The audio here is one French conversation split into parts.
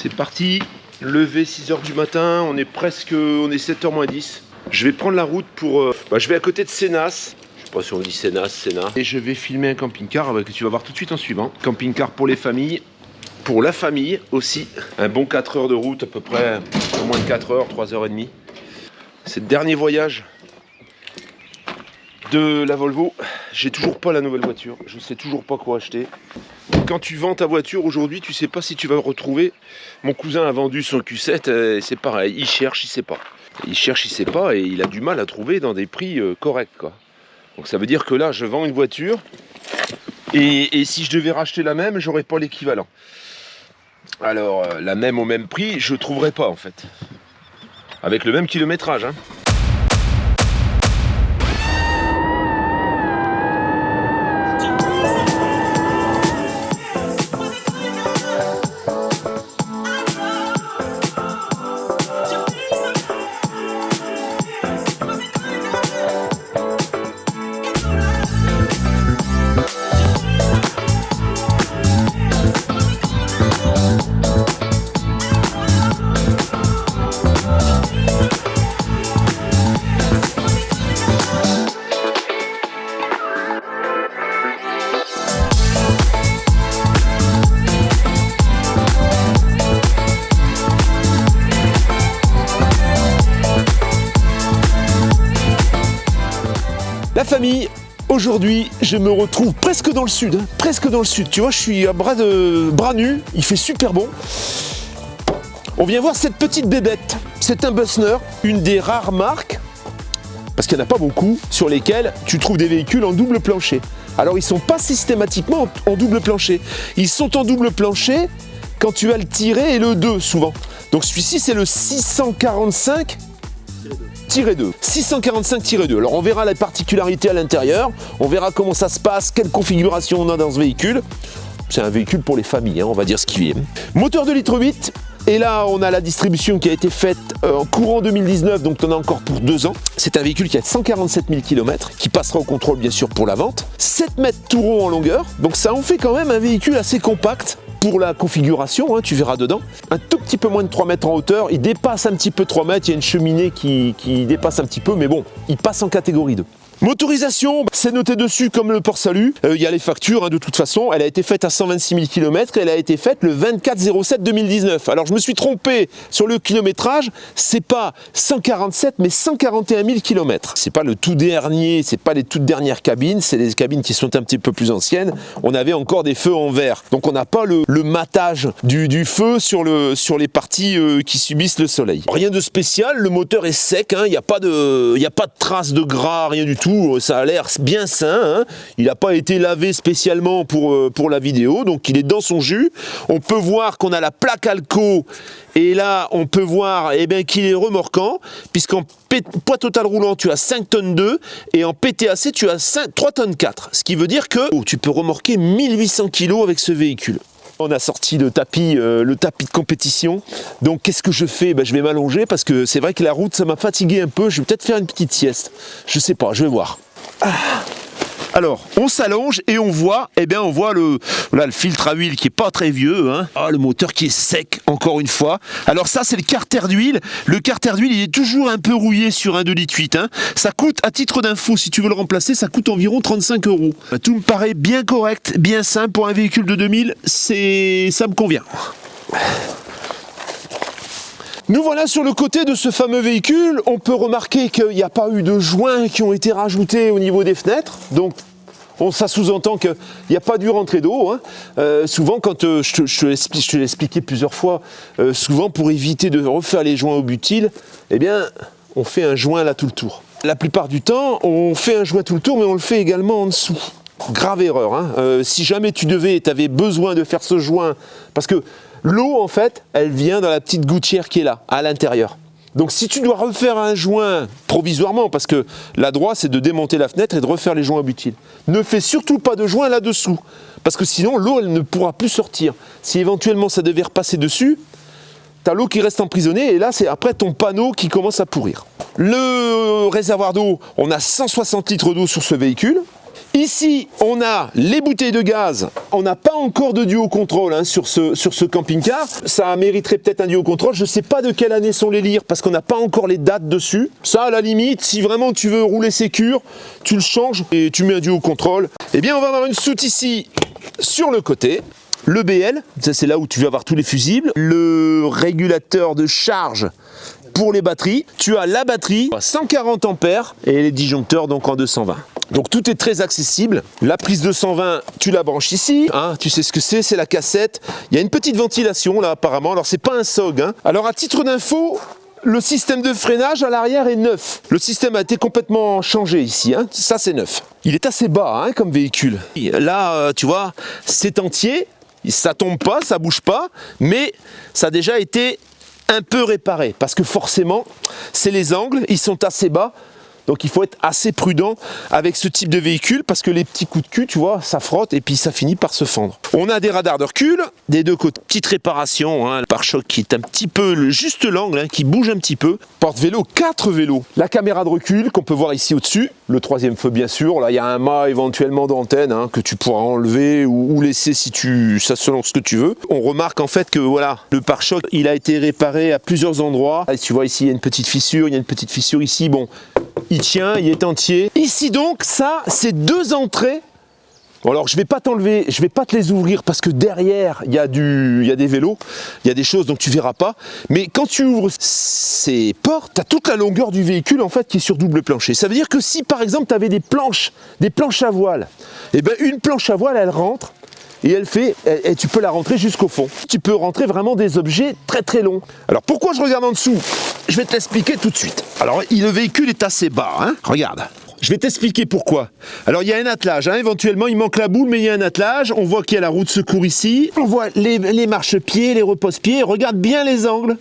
C'est parti, levé 6h du matin, on est 7h moins 10. Je vais prendre la route pour... je vais à côté de Sénas. Je sais pas si on dit Sénas. Et je vais filmer un camping-car que tu vas voir tout de suite en suivant. Camping-car pour les familles, pour la famille aussi. Un bon 4 heures de route à peu près, au moins de 4 heures, 3h30. C'est le dernier voyage de la Volvo. J'ai toujours pas la nouvelle voiture, je sais toujours pas quoi acheter. Quand tu vends ta voiture aujourd'hui, tu sais pas si tu vas retrouver. Mon cousin a vendu son Q7, c'est pareil, il cherche, il sait pas. Il cherche, il sait pas, et il a du mal à trouver dans des prix corrects, quoi. Donc ça veut dire que là, je vends une voiture, et si je devais racheter la même, j'aurais pas l'équivalent. Alors, la même au même prix, je trouverais pas en fait. Avec le même kilométrage, hein. La famille, aujourd'hui, je me retrouve presque dans le sud, presque dans le sud. Tu vois, je suis à bras nus, il fait super bon. On vient voir cette petite bébête. C'est un Bussner, une des rares marques, parce qu'il n'y en a pas beaucoup, sur lesquelles tu trouves des véhicules en double plancher. Alors, ils ne sont pas systématiquement en double plancher. Ils sont en double plancher quand tu as le tiré et le 2, souvent. Donc, celui-ci, c'est le 645-2. 645-2. Alors on verra les particularités à l'intérieur, on verra comment ça se passe, quelle configuration on a dans ce véhicule. C'est un véhicule pour les familles, hein, on va dire ce qu'il est. Moteur de litre 8, et là on a la distribution qui a été faite en courant 2019, donc on a encore pour 2 ans. C'est un véhicule qui a 147 000 km, qui passera au contrôle bien sûr pour la vente. 7 mètres tout rond en longueur, donc ça en fait quand même un véhicule assez compact. Pour la configuration, hein, tu verras dedans, un tout petit peu moins de 3 mètres en hauteur, il dépasse un petit peu 3 mètres, il y a une cheminée qui dépasse un petit peu, mais bon, il passe en catégorie 2. Motorisation, c'est noté dessus comme le port salut, il y a les factures, hein, de toute façon, elle a été faite à 126 000 km, elle a été faite le 24/07/2019. Alors je me suis trompé sur le kilométrage, c'est pas 147 mais 141 000 km. C'est pas le tout dernier, c'est pas les toutes dernières cabines, c'est les cabines qui sont un petit peu plus anciennes. On avait encore des feux en verre, donc on n'a pas le matage du feu sur les parties qui subissent le soleil. Rien de spécial, le moteur est sec, hein, il n'y a pas de traces de gras, rien du tout. Ça a l'air bien sain, hein. Il n'a pas été lavé spécialement pour la vidéo, donc il est dans son jus. On peut voir qu'on a la plaque Alco, et là on peut voir qu'il est remorquant, puisqu'en poids total roulant tu as 5 tonnes 2, et en PTAC tu as 3 tonnes 4, ce qui veut dire que tu peux remorquer 1800 kg avec ce véhicule. On a sorti le tapis de compétition, donc qu'est-ce que je fais? Je vais m'allonger parce que c'est vrai que la route ça m'a fatigué un peu, je vais peut-être faire une petite sieste, je sais pas, je vais voir. Alors, on s'allonge et on voit, on voit le filtre à huile qui est pas très vieux, hein. Ah, le moteur qui est sec, encore une fois. Alors ça, c'est le carter d'huile. Le carter d'huile, il est toujours un peu rouillé sur un 2,8 litres, hein. Ça coûte, à titre d'info, si tu veux le remplacer, ça coûte environ 35 €. Tout me paraît bien correct, bien simple pour un véhicule de 2000, ça me convient. Nous voilà sur le côté de ce fameux véhicule. On peut remarquer qu'il n'y a pas eu de joints qui ont été rajoutés au niveau des fenêtres. Donc ça sous-entend qu'il n'y a pas dû rentrer d'eau, hein. Souvent, quand je te l'ai expliqué plusieurs fois, souvent pour éviter de refaire les joints au butyl, on fait un joint là tout le tour. La plupart du temps, on fait un joint tout le tour, mais on le fait également en dessous. Grave erreur, hein. Si jamais tu avais besoin de faire ce joint, parce que l'eau, en fait, elle vient dans la petite gouttière qui est là, à l'intérieur. Donc si tu dois refaire un joint provisoirement, parce que la droite c'est de démonter la fenêtre et de refaire les joints à butyl, ne fais surtout pas de joint là-dessous, parce que sinon l'eau elle ne pourra plus sortir. Si éventuellement ça devait repasser dessus, tu as l'eau qui reste emprisonnée et là c'est après ton panneau qui commence à pourrir. Le réservoir d'eau, on a 160 litres d'eau sur ce véhicule. Ici, on a les bouteilles de gaz. On n'a pas encore de duo contrôle hein, sur ce camping-car. Ça mériterait peut-être un duo contrôle. Je ne sais pas de quelle année sont les lyres parce qu'on n'a pas encore les dates dessus. Ça, à la limite, si vraiment tu veux rouler sécure, tu le changes et tu mets un duo contrôle. Eh bien, on va avoir une soute ici sur le côté. Le BL, c'est là où tu vas avoir tous les fusibles. Le régulateur de charge pour les batteries. Tu as la batterie à 140 ampères et les disjoncteurs donc en 220. Donc tout est très accessible. La prise 220, tu la branches ici. Hein, tu sais ce que c'est la cassette. Il y a une petite ventilation là apparemment. Alors c'est pas un SOG. Hein. Alors à titre d'info, le système de freinage à l'arrière est neuf. Le système a été complètement changé ici. Hein. Ça c'est neuf. Il est assez bas hein, comme véhicule. Là, tu vois, c'est entier. Ça tombe pas, ça bouge pas. Mais ça a déjà été un peu réparé. Parce que forcément, c'est les angles. Ils sont assez bas. Donc il faut être assez prudent avec ce type de véhicule parce que les petits coups de cul, tu vois, ça frotte et puis ça finit par se fendre. On a des radars de recul, des deux côtés, petite réparation, hein, le pare-choc qui est un petit peu, juste l'angle, hein, qui bouge un petit peu. Porte-vélo, 4 vélos. La caméra de recul qu'on peut voir ici au-dessus, le troisième feu bien sûr. Là il y a un mât éventuellement d'antenne hein, que tu pourras enlever ou laisser si ça selon ce que tu veux. On remarque en fait que voilà, le pare-choc il a été réparé à plusieurs endroits. Et tu vois ici il y a une petite fissure, il y a une petite fissure ici, bon. Il tient, il est entier. Ici donc, ça, c'est 2 entrées. Bon, alors, je vais pas t'enlever, je vais pas te les ouvrir parce que derrière, il y a des vélos, il y a des choses, donc tu verras pas. Mais quand tu ouvres ces portes, tu as toute la longueur du véhicule en fait qui est sur double plancher. Ça veut dire que si par exemple tu avais des planches à voile, et ben une planche à voile, elle rentre. Et tu peux la rentrer jusqu'au fond. Tu peux rentrer vraiment des objets très très longs. Alors pourquoi je regarde en dessous? Je vais te l'expliquer tout de suite. Alors le véhicule est assez bas, hein. Regarde. Je vais t'expliquer pourquoi. Alors il y a un attelage, hein. Éventuellement il manque la boule mais il y a un attelage. On voit qu'il y a la roue de secours ici. On voit les marchepieds, les repose-pieds. Regarde bien les angles.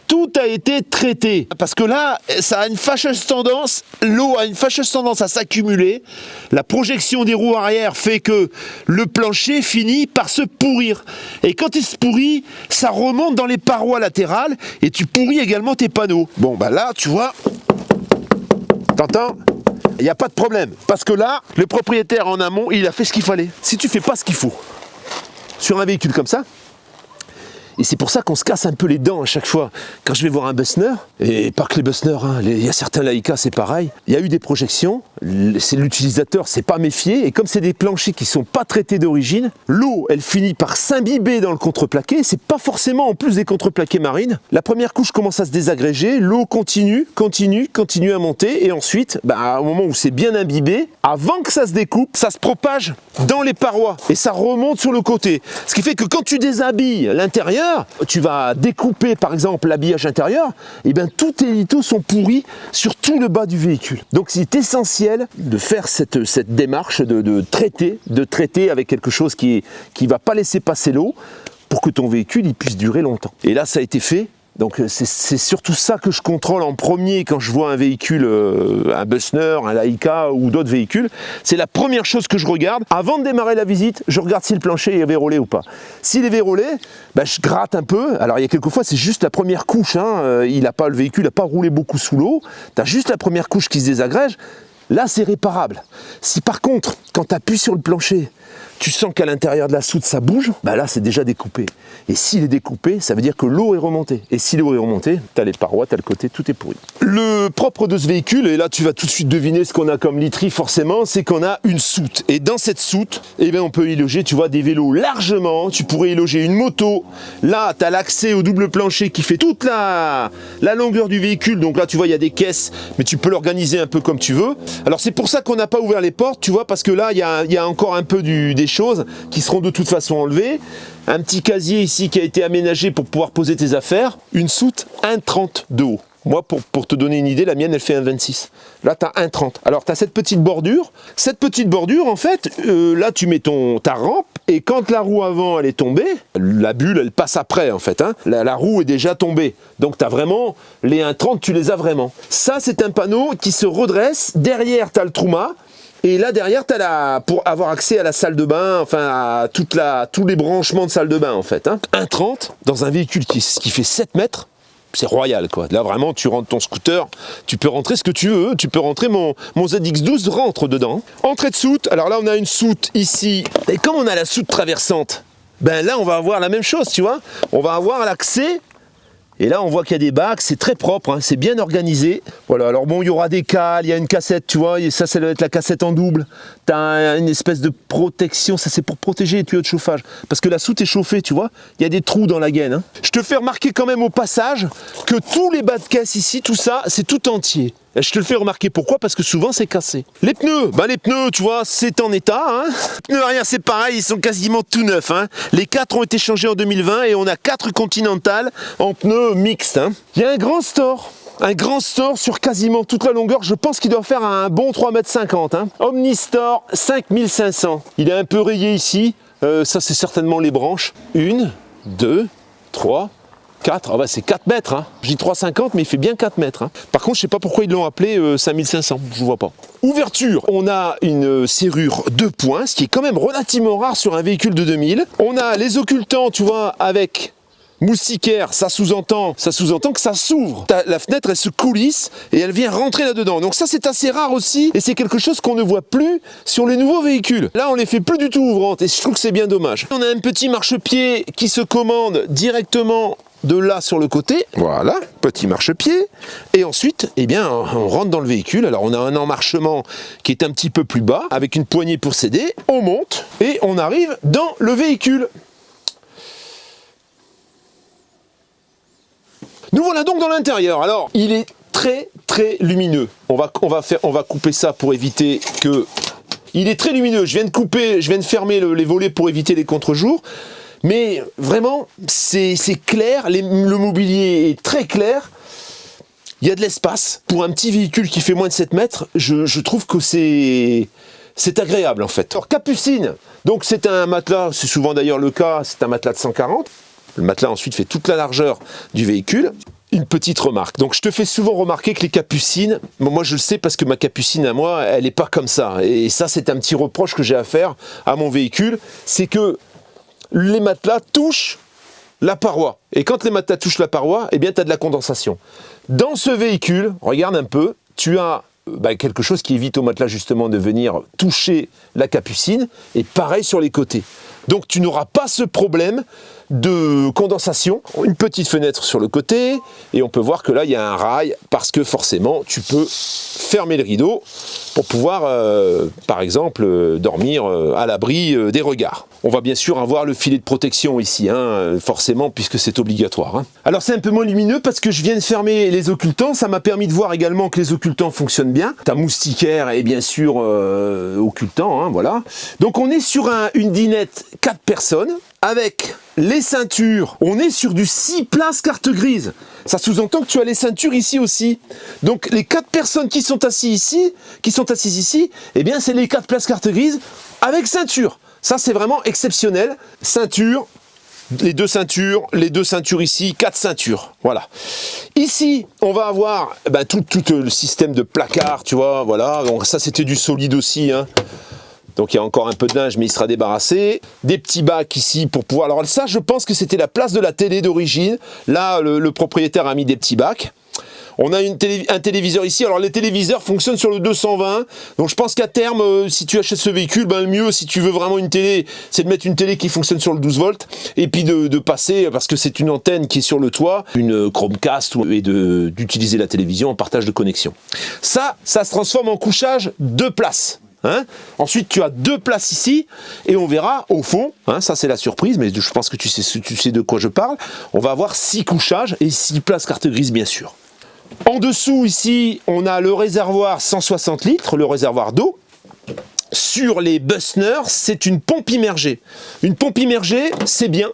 Tout a été traité. Parce que là, ça a une fâcheuse tendance, l'eau a une fâcheuse tendance à s'accumuler. La projection des roues arrière fait que le plancher finit par se pourrir. Et quand il se pourrit, ça remonte dans les parois latérales et tu pourris également tes panneaux. Bon, bah là, tu vois, t'entends ? Il n'y a pas de problème. Parce que là, le propriétaire en amont, il a fait ce qu'il fallait. Si tu fais pas ce qu'il faut sur un véhicule comme ça, et c'est pour ça qu'on se casse un peu les dents à chaque fois. Quand je vais voir un Bessner, et pas que les Bessner, hein, il y a certains Laika, c'est pareil. Il y a eu des projections, l'utilisateur s'est pas méfié, et comme c'est des planchers qui sont pas traités d'origine, l'eau, elle finit par s'imbiber dans le contreplaqué. C'est pas forcément en plus des contreplaqués marines. La première couche commence à se désagréger, l'eau continue à monter, et ensuite, au moment où c'est bien imbibé, avant que ça se découpe, ça se propage dans les parois, et ça remonte sur le côté. Ce qui fait que quand tu déshabilles l'intérieur, tu vas découper par exemple l'habillage intérieur, et bien tous tes litos sont pourris sur tout le bas du véhicule. Donc c'est essentiel de faire cette démarche de traiter avec quelque chose qui va pas laisser passer l'eau pour que ton véhicule il puisse durer longtemps. Et là ça a été fait. Donc c'est surtout ça que je contrôle en premier quand je vois un véhicule, un Bessner, un Laika ou d'autres véhicules. C'est la première chose que je regarde. Avant de démarrer la visite, je regarde si le plancher est vérolé ou pas. S'il est vérolé, je gratte un peu. Alors il y a quelques fois, c'est juste la première couche. Hein. Le véhicule n'a pas roulé beaucoup sous l'eau. Tu as juste la première couche qui se désagrège. Là, c'est réparable. Si par contre, quand tu appuies sur le plancher, tu sens qu'à l'intérieur de la soute ça bouge, là c'est déjà découpé. Et s'il est découpé, ça veut dire que l'eau est remontée. Et si l'eau est remontée, tu as les parois, tu as le côté, tout est pourri. Le propre de ce véhicule, et là tu vas tout de suite deviner ce qu'on a comme literie forcément, c'est qu'on a une soute. Et dans cette soute, on peut y loger, tu vois, des vélos largement. Tu pourrais y loger une moto. Là, tu as l'accès au double plancher qui fait toute la longueur du véhicule. Donc là, tu vois, il y a des caisses, mais tu peux l'organiser un peu comme tu veux. Alors c'est pour ça qu'on n'a pas ouvert les portes, tu vois, parce que là, il y a encore un peu des choses qui seront de toute façon enlevées. Un petit casier ici qui a été aménagé pour pouvoir poser tes affaires. Une soute 1,30 de haut. Moi, pour te donner une idée, la mienne, elle fait 1,26. Là, tu as 1,30. Alors, tu as cette petite bordure. Cette petite bordure, en fait, là, tu mets ta rampe. Et quand la roue avant, elle est tombée, la bulle, elle passe après, en fait. Hein. La roue est déjà tombée. Donc, tu as vraiment les 1,30, tu les as vraiment. Ça, c'est un panneau qui se redresse. Derrière, tu as le Trouma. Et là derrière, tu as pour avoir accès à la salle de bain, enfin à tous les branchements de salle de bain en fait. Hein. 1,30 dans un véhicule qui fait 7 mètres, c'est royal quoi. Là vraiment tu rentres ton scooter, tu peux rentrer ce que tu veux, tu peux rentrer mon ZX12 rentre dedans. Entrée de soute, alors là on a une soute ici, et comme on a la soute traversante, ben là on va avoir la même chose, tu vois. On va avoir l'accès, et là on voit qu'il y a des bacs, c'est très propre, hein, c'est bien organisé. Voilà, alors bon il y aura des cales, il y a une cassette, tu vois, et ça doit être la cassette en double. T'as une espèce de protection, ça c'est pour protéger les tuyaux de chauffage, parce que la soute est chauffée, tu vois, il y a des trous dans la gaine. Hein. Je te fais remarquer quand même au passage que tous les bas de caisse ici, tout ça, c'est tout entier. Je te le fais remarquer, pourquoi? Parce que souvent c'est cassé. Les pneus, les pneus, tu vois, c'est en état. Hein. Les pneus arrière, c'est pareil, ils sont quasiment tout neufs. Hein. Les 4 ont été changés en 2020 et on a 4 Continental en pneus mixtes. Hein. Il y a un grand store. Un grand store sur quasiment toute la longueur, je pense qu'il doit faire un bon 3,50 m. Hein. Omnistore 5500. Il est un peu rayé ici, ça c'est certainement les branches. 1, 2, 3, 4, ah bah c'est 4 mètres, hein. Je dis 3,50 mais il fait bien 4 mètres. Hein. Par contre je sais pas pourquoi ils l'ont appelé 5500, je vois pas. Ouverture, on a une serrure 2 points, ce qui est quand même relativement rare sur un véhicule de 2000. On a les occultants, tu vois, avec moustiquaire, ça sous-entend que ça s'ouvre. La fenêtre, elle se coulisse et elle vient rentrer là-dedans. Donc ça, c'est assez rare aussi et c'est quelque chose qu'on ne voit plus sur les nouveaux véhicules. Là, on les fait plus du tout ouvrantes et je trouve que c'est bien dommage. On a un petit marchepied qui se commande directement de là sur le côté. Voilà, petit marchepied. Et ensuite, eh bien, on rentre dans le véhicule. Alors, on a un emmarchement qui est un petit peu plus bas avec une poignée pour s'aider. On monte et on arrive dans le véhicule. Nous voilà donc dans l'intérieur. Alors, il est très lumineux. On va couper ça pour éviter que... Il est très lumineux. Je viens de fermer les volets pour éviter les contre-jours. Mais vraiment, c'est clair. Le mobilier est très clair. Il y a de l'espace. Pour un petit véhicule qui fait moins de 7 mètres, je trouve que c'est agréable en fait. Alors, capucine. Donc c'est un matelas, c'est souvent d'ailleurs le cas, c'est un matelas de 140. Le matelas ensuite fait toute la largeur du véhicule. Une petite remarque. Donc je te fais souvent remarquer que les capucines, moi je le sais parce que ma capucine à moi, elle n'est pas comme ça. Et ça c'est un petit reproche que j'ai à faire à mon véhicule, c'est que les matelas touchent la paroi. Et quand les matelas touchent la paroi, eh bien tu as de la condensation. Dans ce véhicule, regarde un peu, tu as quelque chose qui évite au matelas justement de venir toucher la capucine, et pareil sur les côtés. Donc tu n'auras pas ce problème de condensation. Une petite fenêtre sur le côté, et on peut voir que là il y a un rail, parce que forcément tu peux fermer le rideau pour pouvoir par exemple dormir à l'abri des regards. On va bien sûr avoir le filet de protection ici, hein, forcément, puisque c'est obligatoire. Hein. Alors c'est un peu moins lumineux parce que je viens de fermer les occultants, ça m'a permis de voir également que les occultants fonctionnent bien. Ta moustiquaire et bien sûr occultant, hein, voilà. Donc on est sur une dinette 4 personnes, avec les ceintures, on est sur du 6 places carte grise. Ça sous-entend que tu as les ceintures ici aussi. Donc les 4 personnes qui sont assises ici, eh bien c'est les 4 places carte grise avec ceinture. Ça c'est vraiment exceptionnel. Ceinture, les deux ceintures ici, 4 ceintures. Voilà. Ici, on va avoir tout le système de placard, tu vois, voilà. Donc ça c'était du solide aussi, hein. Donc il y a encore un peu de linge, mais il sera débarrassé. Des petits bacs ici pour pouvoir... Alors ça, je pense que c'était la place de la télé d'origine. Là, le propriétaire a mis des petits bacs. On a un téléviseur ici. Alors les téléviseurs fonctionnent sur le 220. Donc je pense qu'à terme, si tu achètes ce véhicule, le mieux, si tu veux vraiment une télé, c'est de mettre une télé qui fonctionne sur le 12 volts. Et puis de passer, parce que c'est une antenne qui est sur le toit, une Chromecast, et d'utiliser la télévision en partage de connexion. Ça se transforme en couchage 2 places. Hein. Ensuite tu as 2 places ici et on verra au fond, hein, ça c'est la surprise, mais je pense que tu sais de quoi je parle. On va avoir 6 couchages et 6 places carte grise bien sûr. En dessous ici on a le réservoir 160 litres, le réservoir d'eau. Sur les Bussner, c'est une pompe immergée. Une pompe immergée, c'est bien.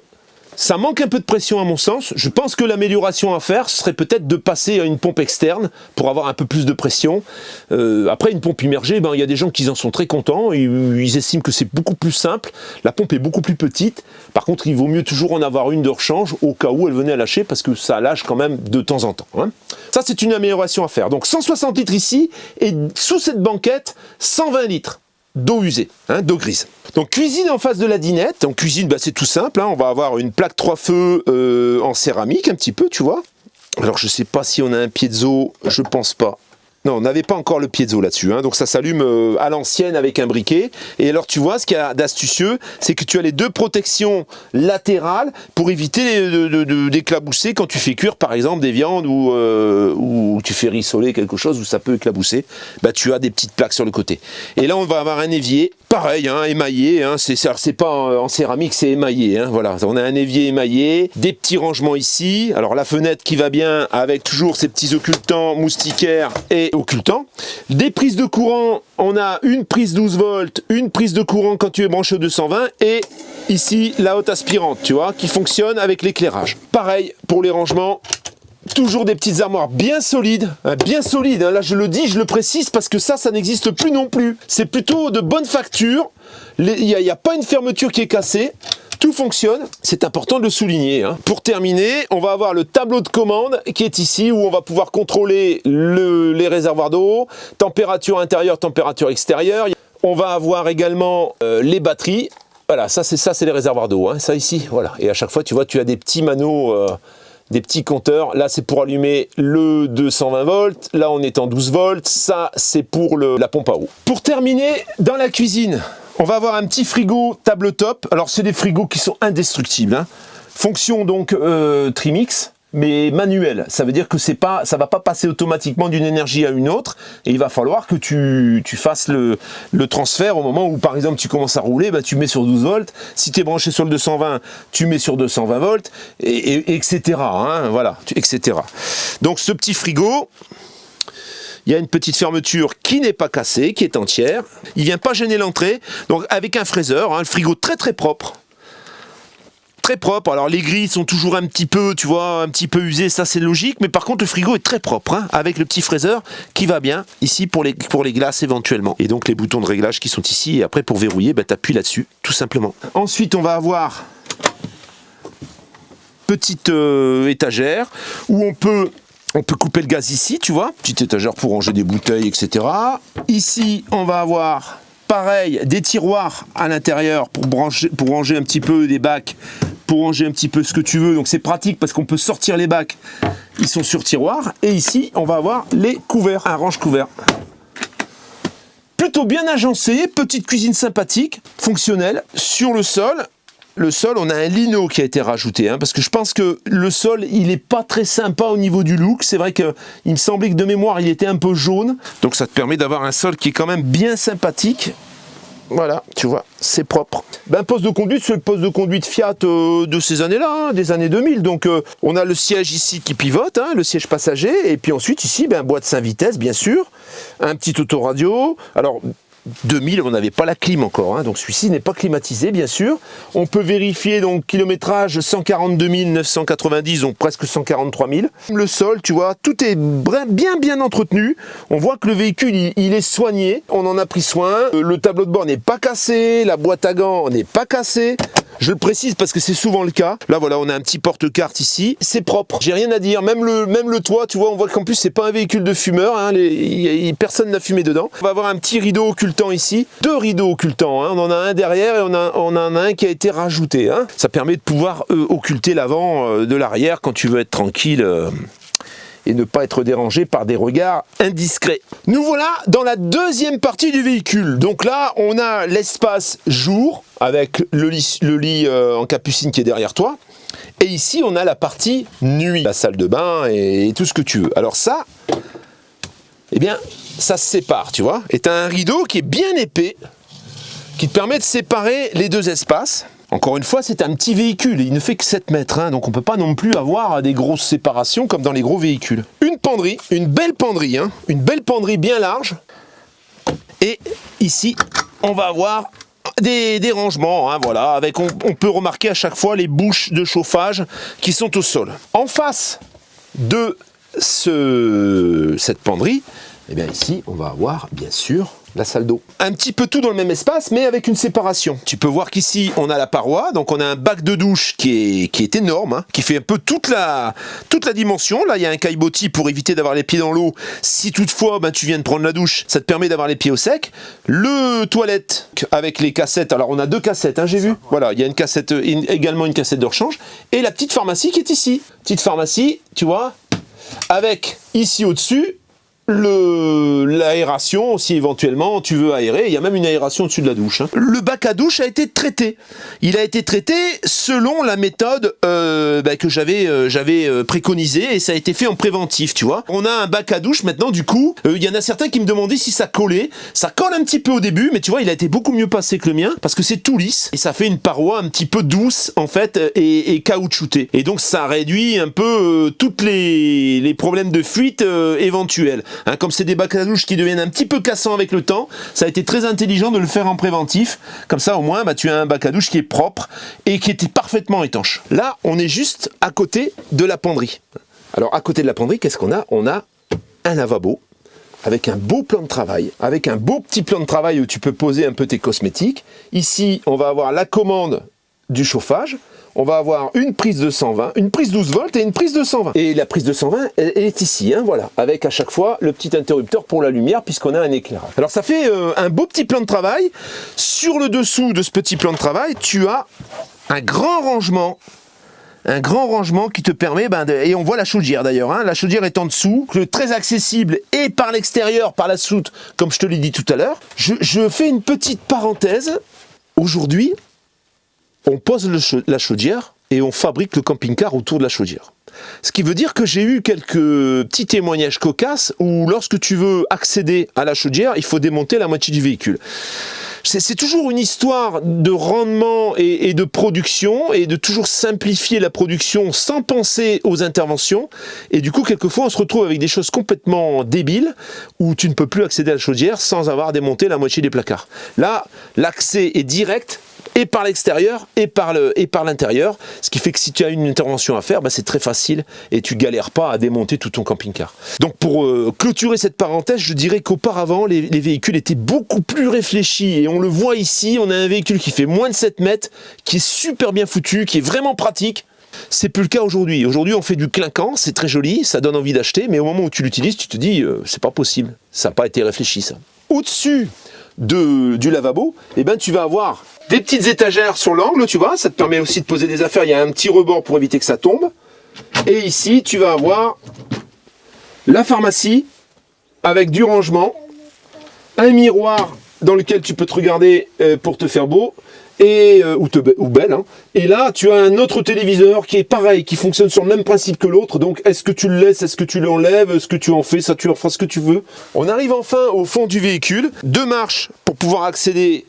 Ça manque un peu de pression à mon sens. Je pense que l'amélioration à faire, ce serait peut-être de passer à une pompe externe pour avoir un peu plus de pression. Après, une pompe immergée, il y a des gens qui en sont très contents. Ils estiment que c'est beaucoup plus simple. La pompe est beaucoup plus petite. Par contre, il vaut mieux toujours en avoir une de rechange au cas où elle venait à lâcher parce que ça lâche quand même de temps en temps. Hein. Ça, c'est une amélioration à faire. Donc 160 litres ici et sous cette banquette, 120 litres. D'eau usée, hein, d'eau grise. Donc cuisine en face de la dinette. En cuisine, c'est tout simple, hein, on va avoir une plaque 3 feux en céramique un petit peu, tu vois. Alors je sais pas si on a un piezo, je pense pas. Non, on n'avait pas encore le piezo là-dessus, hein, donc ça s'allume à l'ancienne avec un briquet. Et alors tu vois, ce qu'il y a d'astucieux, c'est que tu as les deux protections latérales pour éviter d'éclabousser quand tu fais cuire par exemple des viandes ou tu fais rissoler quelque chose où ça peut éclabousser. Bah, tu as des petites plaques sur le côté. Et là on va avoir un évier, pareil, hein, émaillé, hein, c'est pas en céramique, c'est émaillé. Hein, voilà, on a un évier émaillé, des petits rangements ici. Alors la fenêtre qui va bien avec toujours ces petits occultants moustiquaires et occultants. Des prises de courant, on a une prise 12 volts, une prise de courant quand tu es branché au 220 et ici la haute aspirante, tu vois, qui fonctionne avec l'éclairage. Pareil pour les rangements. Toujours des petites armoires bien solides, hein, là je le dis, je le précise parce que ça n'existe plus non plus. C'est plutôt de bonne facture, il n'y a pas une fermeture qui est cassée, tout fonctionne, c'est important de le souligner. Hein. Pour terminer, on va avoir le tableau de commande qui est ici où on va pouvoir contrôler les réservoirs d'eau, température intérieure, température extérieure. On va avoir également les batteries. Voilà, ça c'est les réservoirs d'eau, hein, ça ici, voilà. Et à chaque fois, tu vois, tu as des petits manos... des petits compteurs, là c'est pour allumer le 220 volts, là on est en 12 volts, ça c'est pour la pompe à eau. Pour terminer, dans la cuisine, on va avoir un petit frigo tabletop, alors c'est des frigos qui sont indestructibles, hein. Fonction donc Trimix, mais manuel, ça veut dire que ça va pas passer automatiquement d'une énergie à une autre, et il va falloir que tu fasses le transfert au moment où par exemple tu commences à rouler, bah, tu mets sur 12 volts, si tu es branché sur le 220, tu mets sur 220 volts, et etc. Hein, voilà, etc. Donc ce petit frigo, il y a une petite fermeture qui n'est pas cassée, qui est entière, il vient pas gêner l'entrée, donc avec un fraiseur, hein, le frigo très très propre. Très propre, alors les grilles sont toujours un petit peu, tu vois, un petit peu usées, ça c'est logique, mais par contre le frigo est très propre, hein, avec le petit fraiseur qui va bien, ici pour les glaces éventuellement. Et donc les boutons de réglage qui sont ici, et après pour verrouiller, bah, tu appuies là-dessus, tout simplement. Ensuite on va avoir petite étagère, où on peut couper le gaz ici, tu vois, petite étagère pour ranger des bouteilles, etc. Ici on va avoir... pareil, des tiroirs à l'intérieur pour ranger un petit peu des bacs, pour ranger un petit peu ce que tu veux. Donc c'est pratique parce qu'on peut sortir les bacs, ils sont sur tiroir. Et ici, on va avoir les couverts, un range-couvert. Plutôt bien agencé, petite cuisine sympathique, fonctionnelle. Sur le sol, on a un lino qui a été rajouté, hein, parce que je pense que le sol, il n'est pas très sympa au niveau du look. C'est vrai qu'il me semblait que de mémoire, il était un peu jaune. Donc ça te permet d'avoir un sol qui est quand même bien sympathique. Voilà, tu vois, c'est propre. Ben, poste de conduite, c'est le poste de conduite Fiat de ces années-là, hein, des années 2000. Donc on a le siège ici qui pivote, hein, le siège passager. Et puis ensuite ici, ben, boîte 5 vitesses, bien sûr. Un petit autoradio. Alors... 2000, on n'avait pas la clim encore, hein, donc celui-ci n'est pas climatisé, bien sûr. On peut vérifier donc kilométrage 142 990, donc presque 143 000. Le sol, tu vois, tout est bien entretenu. On voit que le véhicule, il est soigné. On en a pris soin. Le tableau de bord n'est pas cassé, la boîte à gants n'est pas cassée. Je le précise parce que c'est souvent le cas. Là, voilà, on a un petit porte-carte ici. C'est propre. J'ai rien à dire. Même le toit, tu vois, on voit qu'en plus, c'est pas un véhicule de fumeur. Hein, personne n'a fumé dedans. On va avoir un petit rideau occultant ici. 2 rideaux occultants. Hein. On en a un derrière et on en a un qui a été rajouté. Hein. Ça permet de pouvoir occulter l'avant de l'arrière quand tu veux être tranquille. Et ne pas être dérangé par des regards indiscrets. Nous voilà dans la deuxième partie du véhicule. Donc là, on a l'espace jour, avec le lit en capucine qui est derrière toi. Et ici, on a la partie nuit, la salle de bain et tout ce que tu veux. Alors ça, eh bien, ça se sépare, tu vois. Et tu as un rideau qui est bien épais, qui te permet de séparer les deux espaces. Encore une fois, c'est un petit véhicule, il ne fait que 7 mètres, hein, donc on ne peut pas non plus avoir des grosses séparations comme dans les gros véhicules. Une penderie, une belle penderie bien large. Et ici, on va avoir des rangements, hein, voilà, avec on peut remarquer à chaque fois les bouches de chauffage qui sont au sol. En face de cette penderie, eh bien ici, on va avoir bien sûr la salle d'eau. Un petit peu tout dans le même espace, mais avec une séparation. Tu peux voir qu'ici, on a la paroi, donc on a un bac de douche qui est énorme, hein, qui fait un peu toute la dimension. Là, il y a un caillebotis pour éviter d'avoir les pieds dans l'eau. Si toutefois, ben, tu viens de prendre la douche, ça te permet d'avoir les pieds au sec. Le toilette avec les cassettes. Alors, on a 2 cassettes, hein, j'ai vu. Voilà, il y a une cassette, également une cassette de rechange. Et la petite pharmacie qui est ici. Petite pharmacie, tu vois, avec ici au-dessus l'aération, si éventuellement tu veux aérer. Il y a même une aération au-dessus de la douche. Le bac à douche a été traité. Il a été traité selon la méthode que j'avais préconisée, et ça a été fait en préventif, tu vois. On a un bac à douche maintenant, du coup, il y en a certains qui me demandaient si ça collait. Ça colle un petit peu au début, mais tu vois, il a été beaucoup mieux passé que le mien, parce que c'est tout lisse, et ça fait une paroi un petit peu douce, en fait, et caoutchoutée. Et donc ça réduit un peu toutes les problèmes de fuite éventuels. Comme c'est des bacs à douche qui deviennent un petit peu cassants avec le temps, ça a été très intelligent de le faire en préventif. Comme ça, au moins, tu as un bac à douche qui est propre et qui était parfaitement étanche. Là, on est juste à côté de la penderie. Alors, à côté de la penderie, qu'est-ce qu'on a? On a un lavabo avec un beau plan de travail, avec un beau petit plan de travail où tu peux poser un peu tes cosmétiques. Ici, on va avoir la commande du chauffage. On va avoir une prise de 120, une prise 12 volts et une prise de 120. Et la prise de 120, elle est ici, voilà, avec à chaque fois le petit interrupteur pour la lumière, puisqu'on a un éclairage. Alors ça fait un beau petit plan de travail. Sur le dessous de ce petit plan de travail, tu as un grand rangement qui te permet, et on voit la chaudière d'ailleurs, la chaudière est en dessous, très accessible, et par l'extérieur, par la soute, comme je te l'ai dit tout à l'heure. Je fais une petite parenthèse. Aujourd'hui, on pose la chaudière et on fabrique le camping-car autour de la chaudière. Ce qui veut dire que j'ai eu quelques petits témoignages cocasses où lorsque tu veux accéder à la chaudière, il faut démonter la moitié du véhicule. C'est toujours une histoire de rendement et de production, et de toujours simplifier la production sans penser aux interventions. Et du coup, quelquefois, on se retrouve avec des choses complètement débiles où tu ne peux plus accéder à la chaudière sans avoir démonté la moitié des placards. Là, l'accès est direct, et par l'extérieur et par l'intérieur, ce qui fait que si tu as une intervention à faire, c'est très facile et tu galères pas à démonter tout ton camping-car. Donc pour clôturer cette parenthèse, je dirais qu'auparavant les véhicules étaient beaucoup plus réfléchis, et on le voit ici, on a un véhicule qui fait moins de 7 mètres, qui est super bien foutu, qui est vraiment pratique. C'est plus le cas aujourd'hui. Aujourd'hui, on fait du clinquant, c'est très joli, ça donne envie d'acheter, mais au moment où tu l'utilises, tu te dis c'est pas possible, ça n'a pas été réfléchi ça. Au-dessus du lavabo, tu vas avoir des petites étagères sur l'angle, tu vois, ça te permet aussi de poser des affaires, il y a un petit rebord pour éviter que ça tombe. Et ici, tu vas avoir la pharmacie avec du rangement, un miroir dans lequel tu peux te regarder pour te faire beau, ou belle. Et là, tu as un autre téléviseur qui est pareil, qui fonctionne sur le même principe que l'autre. Donc, est-ce que tu le laisses, est-ce que tu l'enlèves, est-ce que tu en fais, ça tu en feras ce que tu veux. On arrive enfin au fond du véhicule. 2 marches pour pouvoir accéder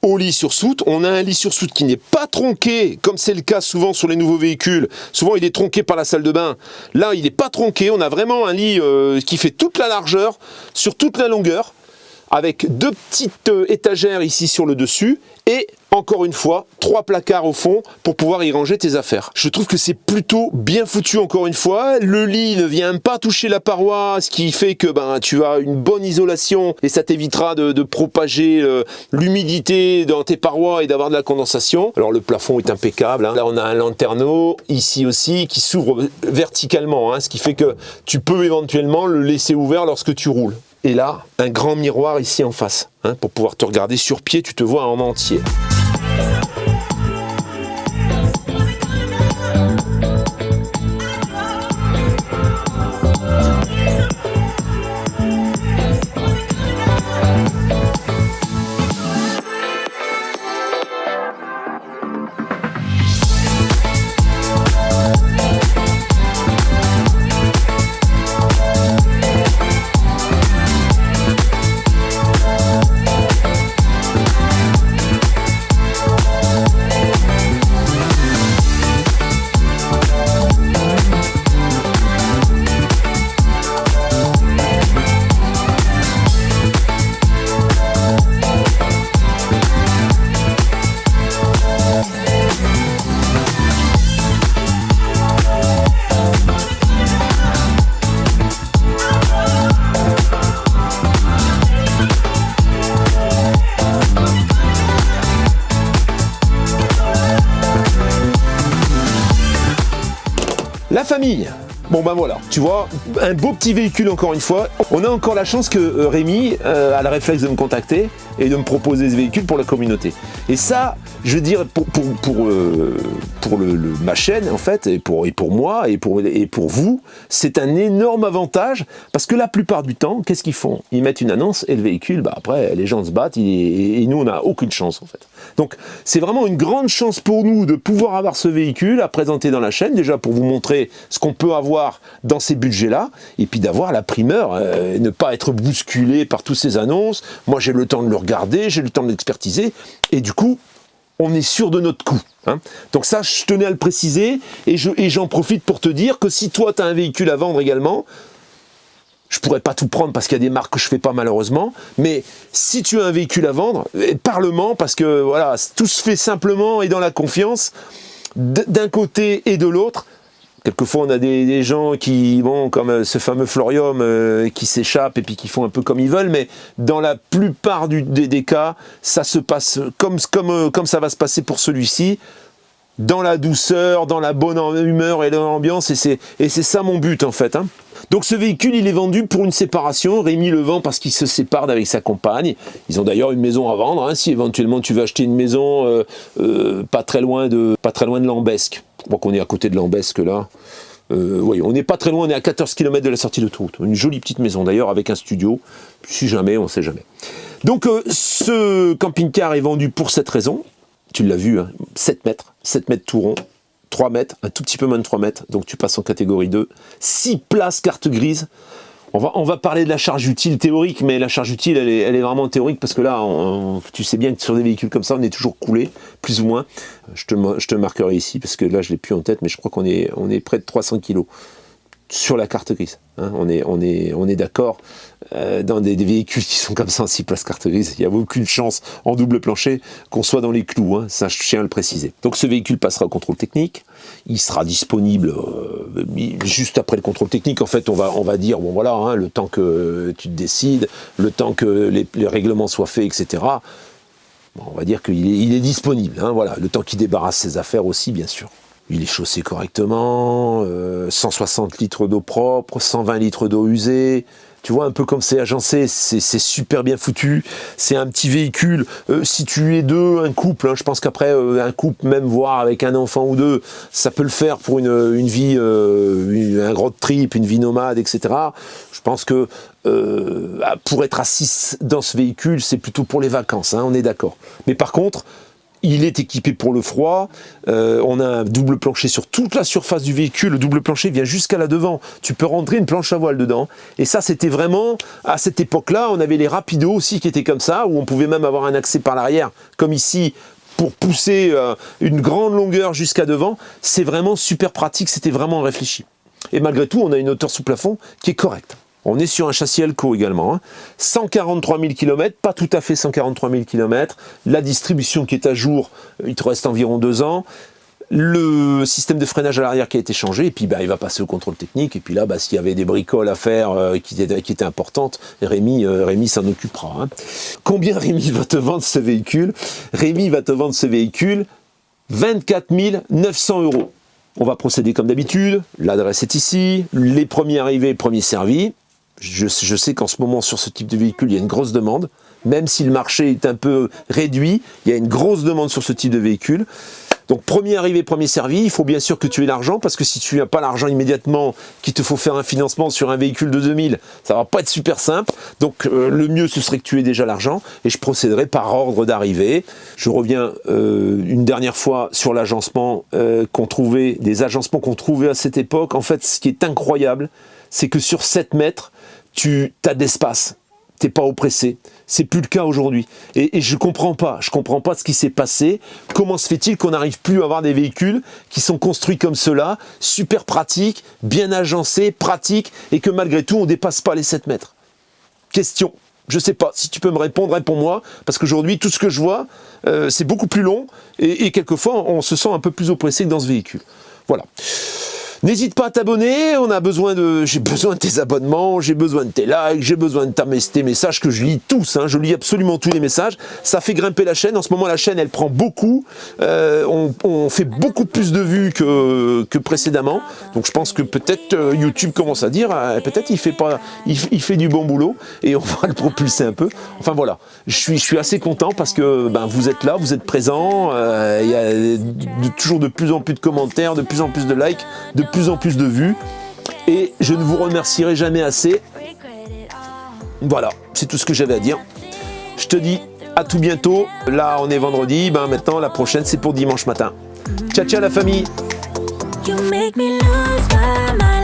au lit sur soute. On a un lit sur soute qui n'est pas tronqué, comme c'est le cas souvent sur les nouveaux véhicules. Souvent, il est tronqué par la salle de bain. Là, il n'est pas tronqué. On a vraiment un lit qui fait toute la largeur, sur toute la longueur, avec 2 petites étagères ici sur le dessus, et encore une fois, 3 placards au fond pour pouvoir y ranger tes affaires. Je trouve que c'est plutôt bien foutu encore une fois. Le lit ne vient pas toucher la paroi, ce qui fait que tu as une bonne isolation, et ça t'évitera de propager l'humidité dans tes parois et d'avoir de la condensation. Alors le plafond est impeccable. Là, on a un lanterneau ici aussi qui s'ouvre verticalement, ce qui fait que tu peux éventuellement le laisser ouvert lorsque tu roules. Et là, un grand miroir ici en face, pour pouvoir te regarder sur pied, tu te vois en entier. La famille, Bon ben voilà, tu vois, un beau petit véhicule encore une fois. On a encore la chance que Rémi a le réflexe de me contacter et de me proposer ce véhicule pour la communauté. Et ça, je veux dire, pour ma chaîne en fait, et pour moi, et pour vous, c'est un énorme avantage parce que la plupart du temps, qu'est-ce qu'ils font? Ils mettent une annonce et le véhicule, bah après, les gens se battent et nous, on n'a aucune chance en fait. Donc, c'est vraiment une grande chance pour nous de pouvoir avoir ce véhicule à présenter dans la chaîne, déjà pour vous montrer ce qu'on peut avoir dans ces budgets-là, et puis d'avoir la primeur, ne pas être bousculé par toutes ces annonces. Moi, j'ai le temps de le regarder, j'ai le temps de l'expertiser, et du coup, on est sûr de notre coup. Hein. Donc ça, je tenais à le préciser, et j'en profite pour te dire que si toi, tu as un véhicule à vendre également, je pourrais pas tout prendre parce qu'il y a des marques que je fais pas malheureusement, mais si tu as un véhicule à vendre, parle-moi parce que voilà, tout se fait simplement et dans la confiance, d'un côté et de l'autre. Quelquefois, on a des gens qui, bon, comme ce fameux Florium, qui s'échappent et puis qui font un peu comme ils veulent, mais dans la plupart des cas, ça se passe comme ça va se passer pour celui-ci, dans la douceur, dans la bonne humeur et l'ambiance, et c'est ça mon but en fait. Hein. Donc ce véhicule, il est vendu pour une séparation. Rémi le vend parce qu'il se sépare avec sa compagne. Ils ont d'ailleurs une maison à vendre. Hein, si éventuellement tu veux acheter une maison pas très loin de Lambesc. Je crois qu'on est à côté de Lambesc là. Oui, on n'est pas très loin, on est à 14 km de la sortie d'autoroute. Une jolie petite maison d'ailleurs avec un studio. Si jamais, on ne sait jamais. Donc ce camping-car est vendu pour cette raison. Tu l'as vu, hein, 7 mètres tout rond. 3 mètres, un tout petit peu moins de 3 mètres, donc tu passes en catégorie 2. 6 places carte grise. On va parler de la charge utile théorique, mais la charge utile, elle est vraiment théorique, parce que là, tu sais bien que sur des véhicules comme ça, on est toujours coulé, plus ou moins. Je te marquerai ici, parce que là, je ne l'ai plus en tête, mais je crois qu'on est près de 300 kg sur la carte grise. Hein, on est d'accord. Dans des véhicules qui sont comme ça en 6 places carte grise, il n'y a aucune chance en double plancher qu'on soit dans les clous, hein, ça je tiens à le préciser. Donc ce véhicule passera au contrôle technique, il sera disponible juste après le contrôle technique. En fait, on va dire, bon voilà, hein, le temps que tu te décides, le temps que les règlements soient faits, etc. Bon, on va dire qu'il est disponible, hein, voilà, le temps qu'il débarrasse ses affaires aussi, bien sûr. Il est chaussé correctement, 160 litres d'eau propre, 120 litres d'eau usée. Tu vois, un peu comme c'est agencé, c'est super bien foutu. C'est un petit véhicule, si tu es deux, un couple, hein, je pense qu'après, un couple, même voire avec un enfant ou deux, ça peut le faire pour une vie, un road trip, une vie nomade, etc. Je pense que pour être à 6 dans ce véhicule, c'est plutôt pour les vacances, hein, on est d'accord. Mais par contre, il est équipé pour le froid, on a un double plancher sur toute la surface du véhicule, le double plancher vient jusqu'à là devant, tu peux rentrer une planche à voile dedans, et ça c'était vraiment, à cette époque-là, on avait les rapidos aussi qui étaient comme ça, où on pouvait même avoir un accès par l'arrière, comme ici, pour pousser une grande longueur jusqu'à devant, c'est vraiment super pratique, c'était vraiment réfléchi. Et malgré tout, on a une hauteur sous plafond qui est correcte. On est sur un châssis Elco également, hein. 143 000 km, pas tout à fait 143 000 km, la distribution qui est à jour, il te reste environ 2 ans, le système de freinage à l'arrière qui a été changé, et puis bah, il va passer au contrôle technique, et puis là, bah, s'il y avait des bricoles à faire qui étaient importantes, Rémi s'en occupera. Hein. Combien Rémi va te vendre ce véhicule? Rémi va te vendre ce véhicule 24 900 €. On va procéder comme d'habitude, l'adresse est ici, les premiers arrivés, premiers servis. Je sais qu'en ce moment, sur ce type de véhicule, il y a une grosse demande. Même si le marché est un peu réduit, il y a une grosse demande sur ce type de véhicule. Donc, premier arrivé, premier servi, il faut bien sûr que tu aies l'argent, parce que si tu n'as pas l'argent immédiatement, qu'il te faut faire un financement sur un véhicule de 2000, ça va pas être super simple. Donc, le mieux, ce serait que tu aies déjà l'argent, et je procéderai par ordre d'arrivée. Je reviens une dernière fois sur l'agencement des agencements qu'on trouvait à cette époque. En fait, ce qui est incroyable, c'est que sur 7 mètres, tu as d'espace. T'es pas oppressé. C'est plus le cas aujourd'hui. Et je comprends pas ce qui s'est passé. Comment se fait-il qu'on n'arrive plus à avoir des véhicules qui sont construits comme cela, super pratiques, bien agencés, pratiques, et que malgré tout, on dépasse pas les 7 mètres? Question. Je sais pas. Si tu peux me répondre, réponds-moi. Parce qu'aujourd'hui, tout ce que je vois, c'est beaucoup plus long, et quelquefois, on se sent un peu plus oppressé que dans ce véhicule. Voilà. N'hésite pas à t'abonner, j'ai besoin de tes abonnements, j'ai besoin de tes likes, j'ai besoin de tes messages que je lis tous, hein, je lis absolument tous les messages. Ça fait grimper la chaîne. En ce moment, la chaîne, elle prend beaucoup. On fait beaucoup plus de vues que précédemment. Donc je pense que peut-être YouTube commence à dire, peut-être il fait du bon boulot et on va le propulser un peu. Enfin voilà, je suis assez content parce que vous êtes là, vous êtes présents. Il y a toujours de plus en plus de commentaires, de plus en plus de likes, de plus en plus de vues, et je ne vous remercierai jamais assez. Voilà, c'est tout ce que j'avais à dire. Je te dis à tout bientôt. Là, on est vendredi, maintenant la prochaine c'est pour dimanche matin. Ciao ciao la famille. You make me lose my mind.